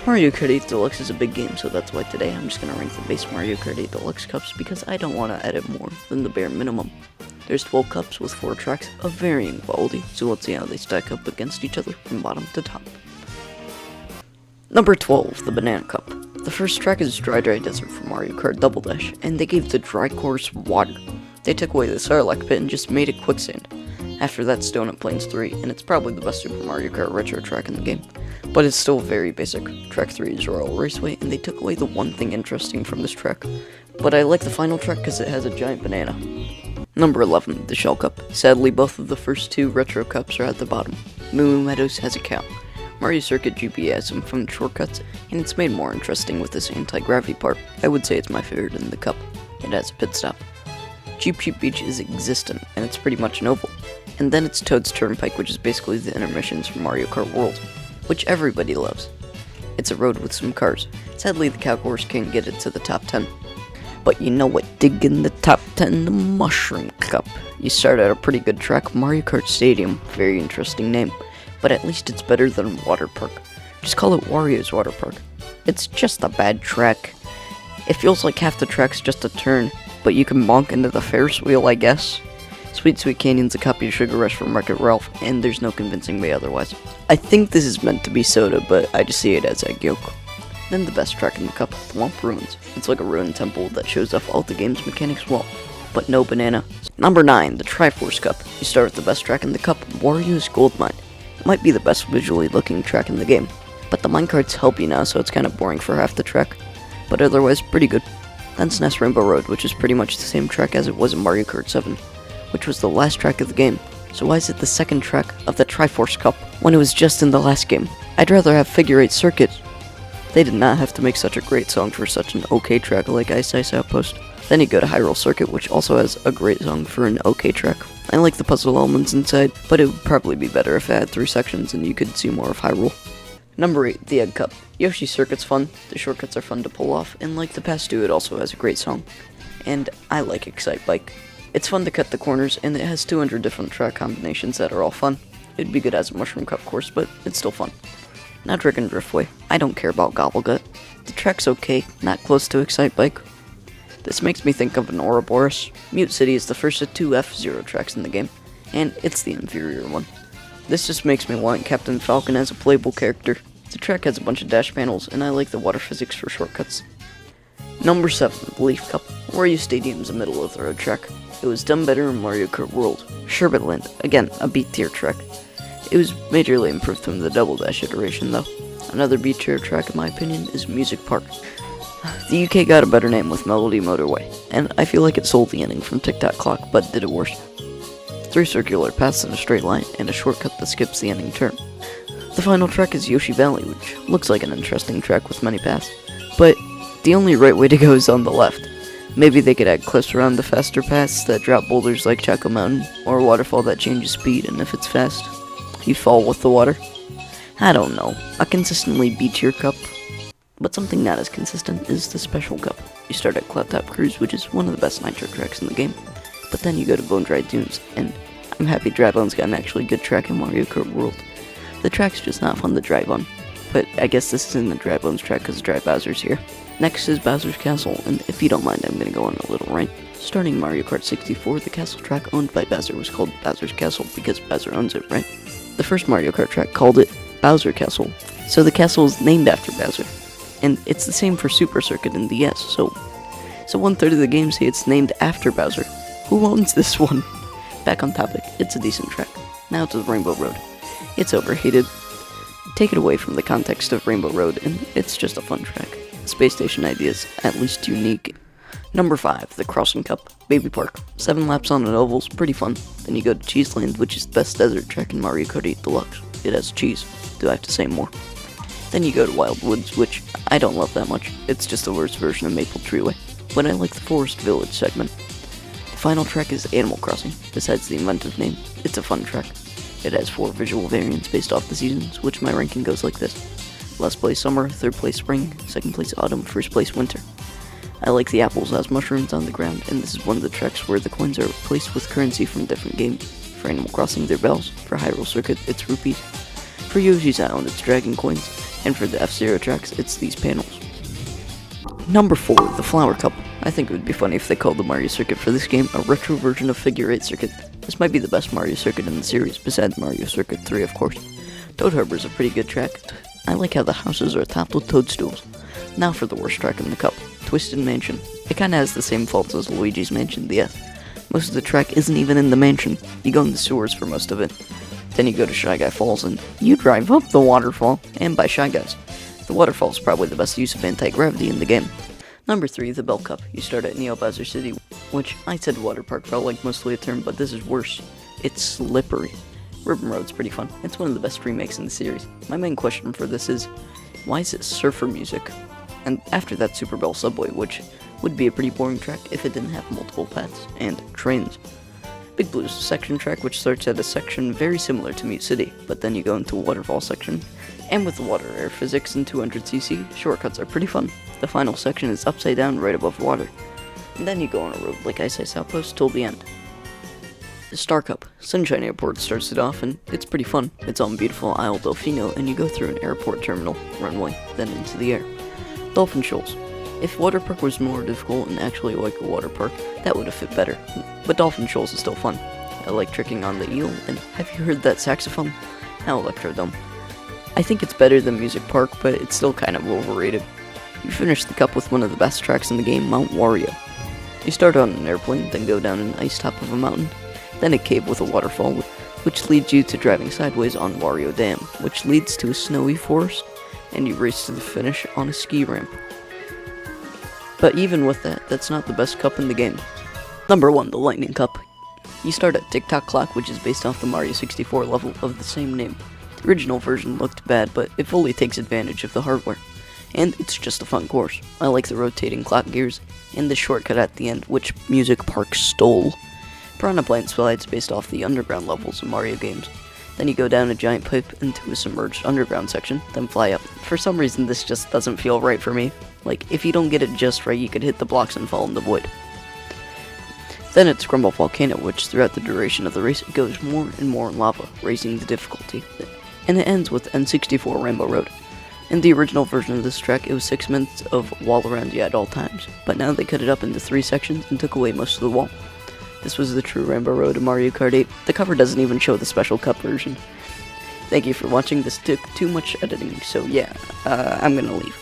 Mario Kart 8 Deluxe is a big game, so that's why today I'm just going to rank the base Mario Kart 8 Deluxe cups because I don't want to edit more than the bare minimum. There's 12 cups with 4 tracks of varying quality, so let's see how they stack up against each other from bottom to top. Number 12, the Banana Cup. The first track is Dry Desert from Mario Kart Double Dash, and they gave the dry course water. They took away the Sarlacc pit and just made it quicksand. After that, Donut Plains 3, and it's probably the best Super Mario Kart retro track in the game. But it's still very basic. Track 3 is Royal Raceway, and they took away the one thing interesting from this track. But I like the final track because it has a giant banana. Number 11, the Shell Cup. Sadly, both of the first 2 retro cups are at the bottom. Moo Meadows has a cow. Mario Circuit GP has some fun shortcuts, and it's made more interesting with this anti-gravity part. I would say it's my favorite in the cup. It has a pit stop. Cheap Cheap Beach is existent, and it's pretty much an oval. And then it's Toad's Turnpike, which is basically the intermissions from Mario Kart World, which everybody loves. It's a road with some cars. Sadly, the cow course can't get it to the top 10. But you know what did in the top 10? The Mushroom Cup. You start at a pretty good track, Mario Kart Stadium, very interesting name, but at least it's better than Water Park. Just call it Wario's Water Park. It's just a bad track. It feels like half the track's just a turn, but you can bonk into the Ferris wheel, I guess. Sweet Sweet Canyon's a copy of Sugar Rush from Wreck-It Ralph, and there's no convincing me otherwise. I think this is meant to be soda, but I just see it as egg yolk. Then the best track in the cup, Thwomp Ruins. It's like a ruined temple that shows off all the game's mechanics well, but no banana. Number 9, the Triforce Cup. You start with the best track in the cup, Wario's Gold Mine. It might be the best visually looking track in the game, but the minecarts help you now, so it's kind of boring for half the track, but otherwise pretty good. Then SNES Rainbow Road, which is pretty much the same track as it was in Mario Kart 7, which was the last track of the game. So why is it the second track of the Triforce Cup when it was just in the last game? I'd rather have Figure 8 Circuit. They did not have to make such a great song for such an okay track like Ice Ice Outpost. Then you go to Hyrule Circuit, which also has a great song for an okay track. I like the puzzle elements inside, but it would probably be better if it had 3 sections and you could see more of Hyrule. Number 8, the Egg Cup. Yoshi Circuit's fun, the shortcuts are fun to pull off, and like the past 2, it also has a great song. And I like Excite Bike. It's fun to cut the corners, and it has 200 different track combinations that are all fun. It'd be good as a Mushroom Cup course, but it's still fun. Now Dragon Driftway. I don't care about Gobblegut. The track's okay, not close to Excite Bike. This makes me think of an Ouroboros. Mute City is the first of 2 F-Zero tracks in the game, and it's the inferior one. This just makes me want Captain Falcon as a playable character. The track has a bunch of dash panels, and I like the water physics for shortcuts. Number 7, the Leaf Cup. Wario Stadium's a middle of the road track. It was done better in Mario Kart World. Sherbetland, again, a B tier track. It was majorly improved from the Double Dash iteration though. Another B tier track in my opinion is Music Park. The UK got a better name with Melody Motorway, and I feel like it sold the ending from Tic Tac Clock, but did it worse. 3 circular paths in a straight line, and a shortcut that skips the ending turn. The final track is Yoshi Valley, which looks like an interesting track with many paths, but the only right way to go is on the left. Maybe they could add cliffs around the faster paths that drop boulders like Choco Mountain, or a waterfall that changes speed, and if it's fast, you fall with the water. I don't know, a consistently B-tier cup, but something not as consistent is the Special Cup. You start at Cloud Top Cruise, which is one of the best nitro tracks in the game, but then you go to Bone Dry Dunes, and I'm happy Dragland's got an actually good track in Mario Kart World. The track's just not fun to drive on, but I guess this isn't the Dragland's track because Dry Bowser's here. Next is Bowser's Castle, and if you don't mind, I'm gonna go on a little rant. Starting Mario Kart 64, the castle track owned by Bowser was called Bowser's Castle because Bowser owns it, right? The first Mario Kart track called it Bowser Castle, so the castle is named after Bowser. And it's the same for Super Circuit and DS, so 1/3 of the game say it's named after Bowser. Who owns this one? Back on topic, it's a decent track. Now to the Rainbow Road. It's overhated. Take it away from the context of Rainbow Road, and it's just a fun track. Space Station idea is at least unique. Number 5, the Crossing Cup, Baby Park. 7 laps on an oval's pretty fun. Then you go to Cheeseland, which is the best desert track in Mario Kart 8 Deluxe. It has cheese. Do I have to say more? Then you go to Wild Woods, which I don't love that much. It's just the worst version of Maple Treeway. But I like the Forest Village segment. The final track is Animal Crossing. Besides the inventive name, it's a fun track. It has 4 visual variants based off the seasons, which my ranking goes like this. Last place summer, 3rd place spring, 2nd place autumn, 1st place winter. I like the apples as mushrooms on the ground, and this is one of the tracks where the coins are replaced with currency from different games. For Animal Crossing, they're bells. For Hyrule Circuit, it's rupees. For Yoshi's Island, it's dragon coins. And for the F-Zero tracks, it's these panels. Number 4, the Flower Cup. I think it would be funny if they called the Mario Circuit for this game a retro version of Figure 8 Circuit. This might be the best Mario Circuit in the series, besides Mario Circuit 3, of course. Toad Harbor is a pretty good track. I like how the houses are topped with toadstools. Now for the worst track in the cup, Twisted Mansion. It kinda has the same faults as Luigi's Mansion DS. Most of the track isn't even in the mansion. You go in the sewers for most of it. Then you go to Shy Guy Falls and you drive up the waterfall, and by Shy Guys. The waterfall is probably the best use of anti-gravity in the game. Number 3, the Bell Cup. You start at Neo Bowser City, which I said water park felt like mostly a term, but this is worse. It's slippery. Ribbon Road's pretty fun. It's one of the best remakes in the series. My main question for this is, why is it surfer music? And after that, Super Bell Subway, which would be a pretty boring track if it didn't have multiple paths and trains. Big Blue's a section track which starts at a section very similar to Mute City, but then you go into a waterfall section, and with the water air physics and 200cc, shortcuts are pretty fun. The final section is upside down right above water, and then you go on a road like Ice Ice Outpost till the end. The Star Cup. Sunshine Airport starts it off, and it's pretty fun. It's on beautiful Isle Delfino, and you go through an airport terminal, runway, then into the air. Dolphin Shoals. If Water Park was more difficult and actually like a water park, that would have fit better. But Dolphin Shoals is still fun. I like tricking on the eel, and have you heard that saxophone? Now Electrodome. I think it's better than Music Park, but it's still kind of overrated. You finish the cup with one of the best tracks in the game, Mount Wario. You start on an airplane, then go down an ice top of a mountain, then a cave with a waterfall, which leads you to driving sideways on Wario Dam, which leads to a snowy forest, and you race to the finish on a ski ramp. But even with that, that's not the best cup in the game. Number 1, the Lightning Cup. You start at Tick Tock Clock, which is based off the Mario 64 level of the same name. The original version looked bad, but it fully takes advantage of the hardware. And it's just a fun course. I like the rotating clock gears, and the shortcut at the end, which Music Park stole. Piranha Plant slides based off the underground levels of Mario games. Then you go down a giant pipe into a submerged underground section, then fly up. For some reason, this just doesn't feel right for me. Like, if you don't get it just right, you could hit the blocks and fall in the void. Then it's Grumble Volcano, which throughout the duration of the race goes more and more in lava, raising the difficulty. And it ends with N64 Rainbow Road. In the original version of this track, it was 6 minutes of wall around you at all times, but now they cut it up into 3 sections and took away most of the wall. This was the true Rainbow Road of Mario Kart 8. The cover doesn't even show the special cup version. Thank you for watching. This took too much editing, so yeah, I'm gonna leave.